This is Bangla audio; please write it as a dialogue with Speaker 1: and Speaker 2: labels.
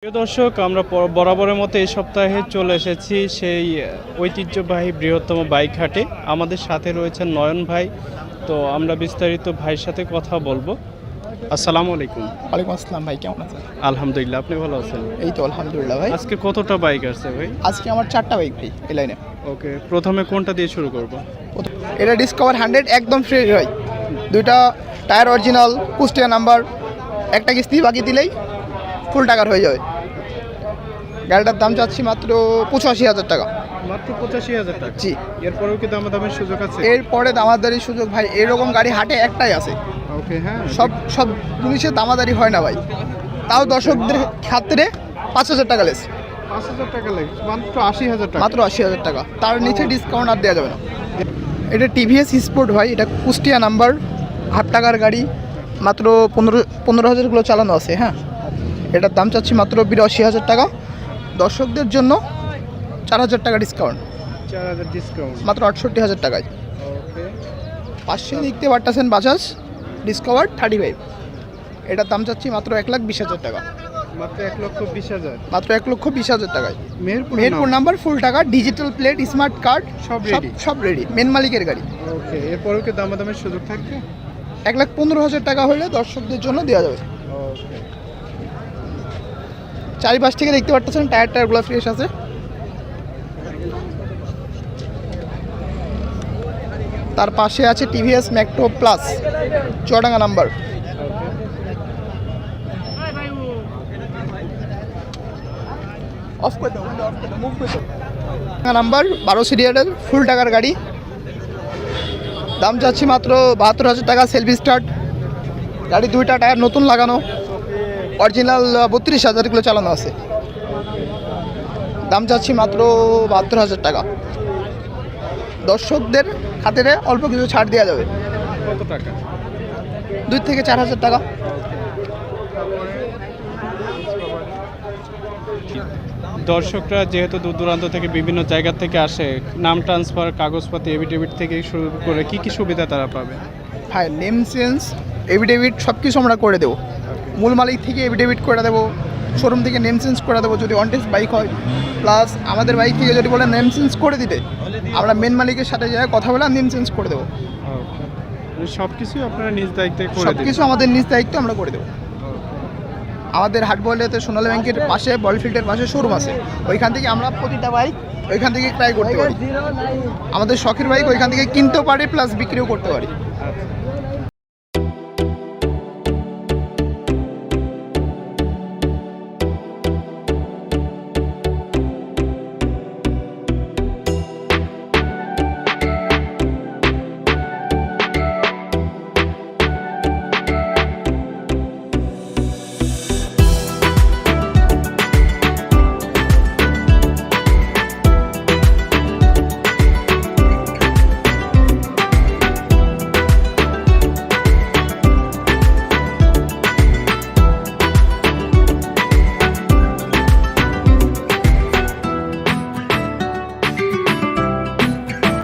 Speaker 1: প্রিয় দর্শক, আমরা বরাবরের মতো এই সপ্তাহে চলে এসেছি সেই ঐতিহ্যবাহী বৃহত্তম বাইক হাটে। আমাদের সাথে রয়েছেন নয়ন ভাই। তো আমরা বিস্তারিত ভাইয়ের সাথে কথা বলবো। আসসালামু আলাইকুম।
Speaker 2: ওয়ালাইকুম আসসালাম ভাই, কেমন আছেন?
Speaker 1: আলহামদুলিল্লাহ, আপনি ভালো আছেন?
Speaker 2: এই তো আলহামদুলিল্লাহ ভাই।
Speaker 1: আজকে কতটা বাইক আছে ভাই?
Speaker 2: আজকে আমার 4টা বাইক ভাই এই লাইনে।
Speaker 1: ওকে, প্রথমে কোনটা দিয়ে শুরু করব?
Speaker 2: এটা ডিসকভার 100 একদম ফ্রেশ ভাই। দুইটা টায়ার অরিজিনাল, কুষ্টিয়া নাম্বার, একটা কিস্তি বাকি দিলেই ফুল টাকার হয়ে যাবে। গাড়িটার দাম চাচ্ছি মাত্র 85,000 টাকা।
Speaker 1: মাত্র 85,000 টাকা?
Speaker 2: জি।
Speaker 1: এরপরেও কি দামাদামের সুযোগ আছে?
Speaker 2: এরপরে দামাদারির সুযোগ ভাই, এরকম গাড়ি হাটে একটাই আছে।
Speaker 1: ওকে, হ্যাঁ।
Speaker 2: সব জিনিসের দামাদারি হয় না ভাই। তাও দর্শকদের খাতিরে 5,000 টাকা লেস।
Speaker 1: 5,000 টাকা লাগে? মাত্র 80,000 টাকা?
Speaker 2: মাত্র 80,000 টাকা, তার নিচে ডিসকাউন্ট আর দেওয়া যাবে না। এটা টিভিএস স্পোর্ট ভাই, এটা কুষ্টিয়া নাম্বার, 8 টাকার গাড়ি, মাত্র 15,000 কিলো চালানো আছে। হ্যাঁ, এটার দাম চাচ্ছি মাত্র 82,000 টাকা। দর্শকদের জন্য 4,000 টাকা ডিসকাউন্ট,
Speaker 1: 4,000 ডিসকাউন্ট,
Speaker 2: মাত্র 68,000 টাকায়।
Speaker 1: ওকে।
Speaker 2: পাশে দেখতে পারতেছেন বাজাজ ডিসকভার 35, এটার দাম চাচ্ছি মাত্র 1,20,000 টাকা।
Speaker 1: মাত্র 1,20,000?
Speaker 2: মাত্র 1,20,000 টাকায়।
Speaker 1: মেহেরপুর
Speaker 2: নাম্বার, ফুল টাকা, ডিজিটাল প্লেট, স্মার্ট কার্ড, সব রেডি, মেন মালিকের গাড়ি।
Speaker 1: ওকে, এরপরেও কি দামাদামের সুযোগ থাকবে?
Speaker 2: 1,15,000 টাকা হলে দর্শকদের জন্য দেওয়া যাবে।
Speaker 1: ওকে।
Speaker 2: চারিপাশ থেকে দেখতে পাচ্ছেন টায়ারগুলো ফ্রেশ আছে। তার পাশে আছে টিভিএস ম্যাক্টো প্লাস, চুয়াডাঙ্গা নাম্বার। অফ করে দাও, মুভ করে দাও। নাম্বার 12 সিরিয়ালের ফুল টাকার গাড়ি, দাম চাচ্ছি মাত্র 72,000 টাকা। সেলফি স্টার্ট গাড়ি, দুইটা টায়ার নতুন লাগানো, অরিজিনাল 32,000 কিলো চালানো আছে। দাম চাচ্ছি মাত্র 72,000 টাকা। দর্শকদের খাতিরে অল্প কিছু ছাড় দেওয়া যাবে।
Speaker 1: কত টাকা?
Speaker 2: 2 থেকে 4,000 টাকা।
Speaker 1: দর্শকরা যেহেতু দূর দূরান্ত থেকে বিভিন্ন জায়গা থেকে আসে, নাম ট্রান্সফার, কাগজপাতি, এভিডেভিট থেকে শুরু করে কি কি সুবিধা তারা পাবে?
Speaker 2: হ্যাঁ, নেম চেঞ্জ, এভিডেভিট সব কিছু আমরা করে দেবো। মূল মালিক থেকে এভিডেভিট করে দেবো, শোরুম থেকে নেম চেঞ্জ করে দেবো যদি অনটেস্ট বাইক হয়। প্লাস আমাদের বাইক থেকে যদি বলে নেম চেঞ্জ করে দিতে, আমরা মেন মালিকের সাথে যাই কথা বলে নেম চেঞ্জ করে দেবো।
Speaker 1: সব কিছুই আপনারা নিজ দায়িত্বে করে
Speaker 2: সব
Speaker 1: দেবেন?
Speaker 2: কিছু আমাদের নিজ দায়িত্ব, আমরা করে দেবো। আমাদের হাট বলেতে সোনালী ব্যাংকের পাশে, বলফিল্ডের পাশে শোরুম আছে, ওইখান থেকে আমরা প্রতিটা বাইক ওইখান থেকে ট্রাই করতে পারি। আমাদের শখের বাইক ওইখান থেকে কিনতেও পারি, প্লাস বিক্রিও করতে পারি।